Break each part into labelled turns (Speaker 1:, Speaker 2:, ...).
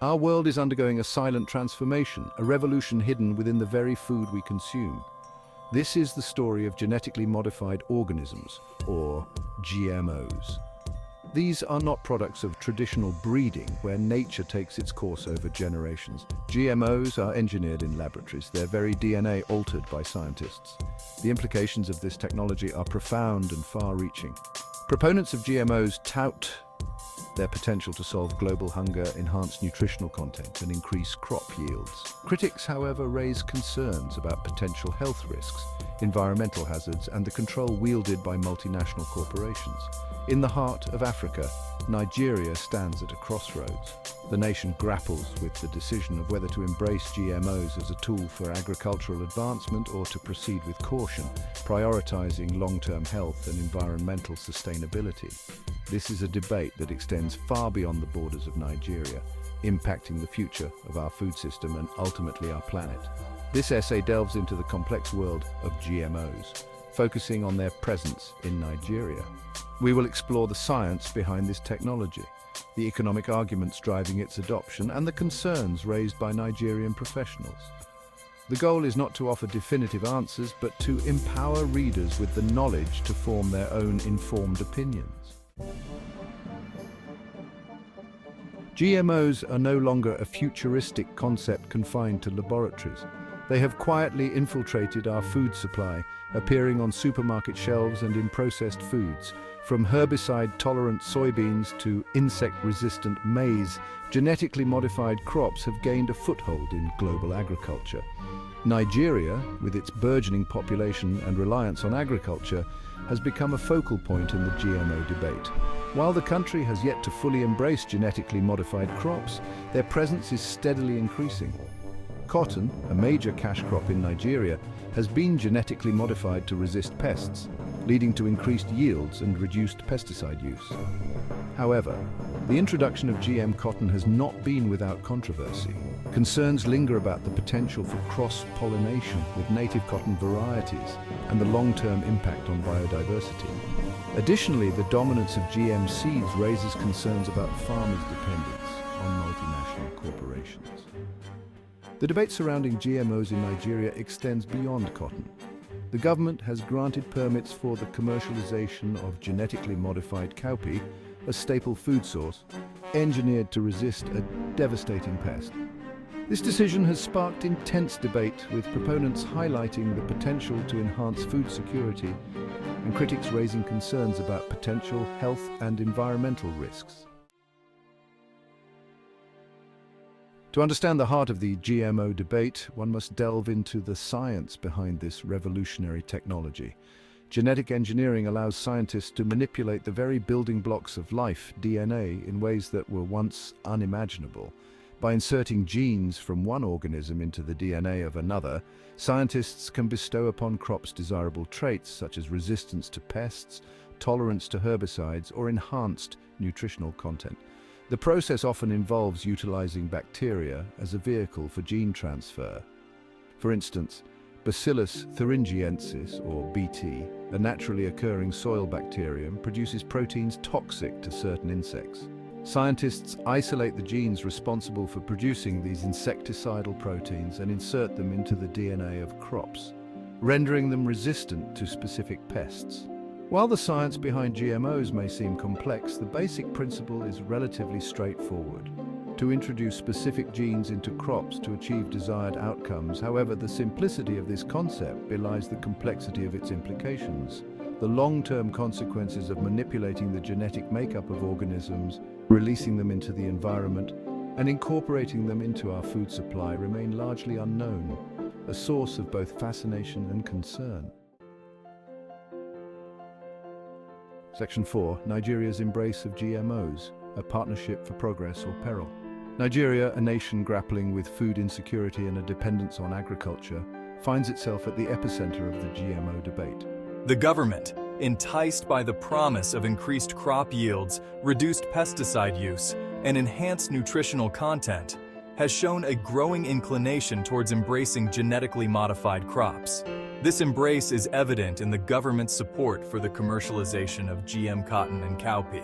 Speaker 1: Our world is undergoing a silent transformation, a revolution hidden within the very food we consume. This is the story of genetically modified organisms, or GMOs. These are not products of traditional breeding, where nature takes its course over generations. GMOs are engineered in laboratories, their very DNA altered by scientists. The implications of this technology are profound and far-reaching. Proponents of GMOs tout their potential to solve global hunger, enhance nutritional content, and increase crop yields. Critics, however, raise concerns about potential health risks, environmental hazards, and the control wielded by multinational corporations. In the heart of Africa, Nigeria stands at a crossroads. The nation grapples with the decision of whether to embrace GMOs as a tool for agricultural advancement or to proceed with caution, prioritizing long-term health and environmental sustainability. This is a debate that extends far beyond the borders of Nigeria, impacting the future of our food system and ultimately our planet. This essay delves into the complex world of GMOs, focusing on their presence in Nigeria. We will explore the science behind this technology, the economic arguments driving its adoption, and the concerns raised by Nigerian professionals. The goal is not to offer definitive answers, but to empower readers with the knowledge to form their own informed opinions. GMOs are no longer a futuristic concept confined to laboratories. They have quietly infiltrated our food supply, appearing on supermarket shelves and in processed foods. From herbicide-tolerant soybeans to insect-resistant maize, genetically modified crops have gained a foothold in global agriculture. Nigeria, with its burgeoning population and reliance on agriculture, has become a focal point in the GMO debate. While the country has yet to fully embrace genetically modified crops, their presence is steadily increasing. Cotton, a major cash crop in Nigeria, has been genetically modified to resist pests, leading to increased yields and reduced pesticide use. However, the introduction of GM cotton has not been without controversy. Concerns linger about the potential for cross-pollination with native cotton varieties and the long-term impact on biodiversity. Additionally, the dominance of GM seeds raises concerns about farmers' dependence on multinational corporations. The debate surrounding GMOs in Nigeria extends beyond cotton. The government has granted permits for the commercialization of genetically modified cowpea, a staple food source, engineered to resist a devastating pest. This decision has sparked intense debate, with proponents highlighting the potential to enhance food security and critics raising concerns about potential health and environmental risks. To understand the heart of the GMO debate, one must delve into the science behind this revolutionary technology. Genetic engineering allows scientists to manipulate the very building blocks of life, DNA, in ways that were once unimaginable. By inserting genes from one organism into the DNA of another, scientists can bestow upon crops desirable traits such as resistance to pests, tolerance to herbicides, or enhanced nutritional content. The process often involves utilizing bacteria as a vehicle for gene transfer. For instance, Bacillus thuringiensis, or Bt, a naturally occurring soil bacterium, produces proteins toxic to certain insects. Scientists isolate the genes responsible for producing these insecticidal proteins and insert them into the DNA of crops, rendering them resistant to specific pests. While the science behind GMOs may seem complex, the basic principle is relatively straightforward: to introduce specific genes into crops to achieve desired outcomes. However, the simplicity of this concept belies the complexity of its implications. The long-term consequences of manipulating the genetic makeup of organisms, releasing them into the environment, and incorporating them into our food supply remain largely unknown, a source of both fascination and concern. Section 4. Nigeria's embrace of GMOs, a partnership for progress or peril. Nigeria, a nation grappling with food insecurity and a dependence on agriculture, finds itself at the epicenter of the GMO debate.
Speaker 2: The government, enticed by the promise of increased crop yields, reduced pesticide use, and enhanced nutritional content, has shown a growing inclination towards embracing genetically modified crops. This embrace is evident in the government's support for the commercialization of GM cotton and cowpea.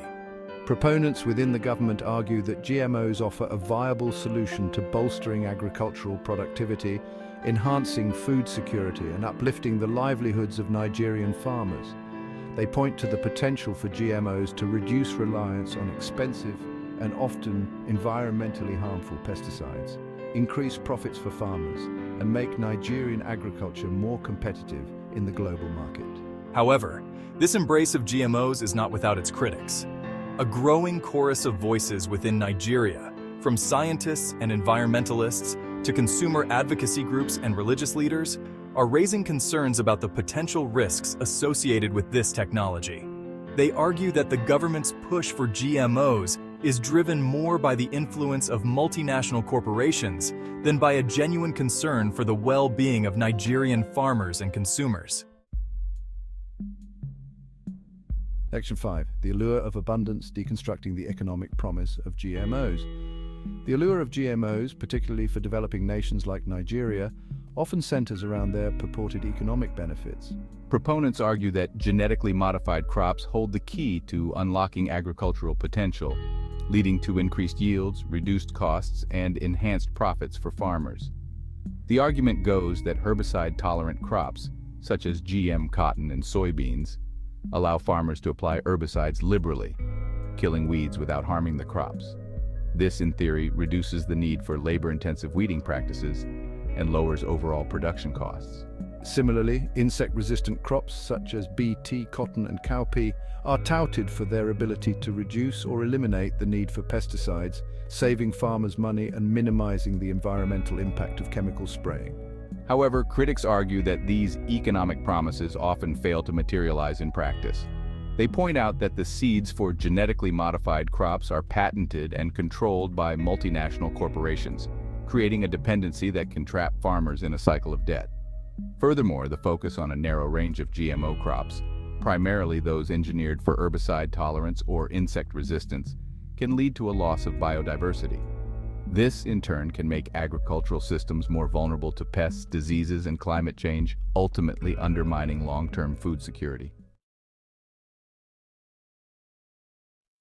Speaker 1: Proponents within the government argue that GMOs offer a viable solution to bolstering agricultural productivity, enhancing food security and uplifting the livelihoods of Nigerian farmers. They point to the potential for GMOs to reduce reliance on expensive and often environmentally harmful pesticides, increase profits for farmers, and make Nigerian agriculture more competitive in the global market.
Speaker 2: However, this embrace of GMOs is not without its critics. A growing chorus of voices within Nigeria, from scientists and environmentalists to consumer advocacy groups and religious leaders, are raising concerns about the potential risks associated with this technology. They argue that the government's push for GMOs is driven more by the influence of multinational corporations than by a genuine concern for the well-being of Nigerian farmers and consumers.
Speaker 1: Section 5. The allure of abundance, deconstructing the economic promise of GMOs. The allure of GMOs, particularly for developing nations like Nigeria, often centers around their purported economic benefits.
Speaker 3: Proponents argue that genetically modified crops hold the key to unlocking agricultural potential, leading to increased yields, reduced costs, and enhanced profits for farmers. The argument goes that herbicide-tolerant crops, such as GM cotton and soybeans, allow farmers to apply herbicides liberally, killing weeds without harming the crops. This, in theory, reduces the need for labor-intensive weeding practices and lowers overall production costs.
Speaker 1: Similarly, insect-resistant crops such as BT, cotton and cowpea are touted for their ability to reduce or eliminate the need for pesticides, saving farmers money and minimizing the environmental impact of chemical spraying.
Speaker 3: However, critics argue that these economic promises often fail to materialize in practice. They point out that the seeds for genetically modified crops are patented and controlled by multinational corporations, creating a dependency that can trap farmers in a cycle of debt. Furthermore, the focus on a narrow range of GMO crops, primarily those engineered for herbicide tolerance or insect resistance, can lead to a loss of biodiversity. This, in turn, can make agricultural systems more vulnerable to pests, diseases, and climate change, ultimately undermining long-term food security.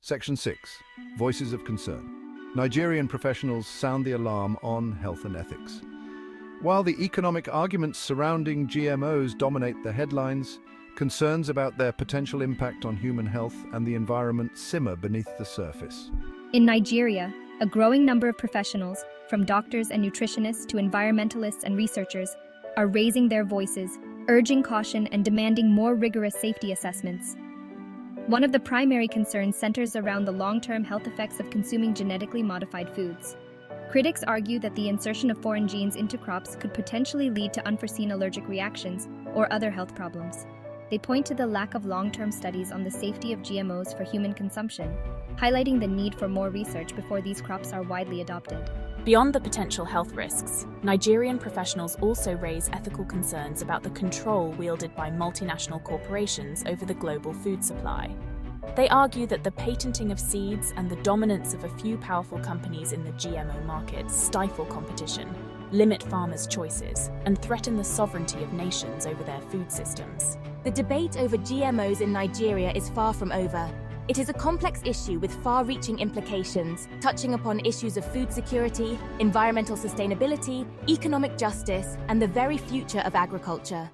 Speaker 1: Section 6. Voices of concern. Nigerian professionals sound the alarm on health and ethics. While the economic arguments surrounding GMOs dominate the headlines, concerns about their potential impact on human health and the environment simmer beneath the surface.
Speaker 4: In Nigeria, a growing number of professionals, from doctors and nutritionists to environmentalists and researchers, are raising their voices, urging caution and demanding more rigorous safety assessments. One of the primary concerns centers around the long-term health effects of consuming genetically modified foods. Critics argue that the insertion of foreign genes into crops could potentially lead to unforeseen allergic reactions or other health problems. They point to the lack of long-term studies on the safety of GMOs for human consumption, highlighting the need for more research before these crops are widely adopted.
Speaker 5: Beyond the potential health risks, Nigerian professionals also raise ethical concerns about the control wielded by multinational corporations over the global food supply. They argue that the patenting of seeds and the dominance of a few powerful companies in the GMO market stifle competition, limit farmers' choices, and threaten the sovereignty of nations over their food systems.
Speaker 6: The debate over GMOs in Nigeria is far from over. It is a complex issue with far-reaching implications, touching upon issues of food security, environmental sustainability, economic justice, and the very future of agriculture.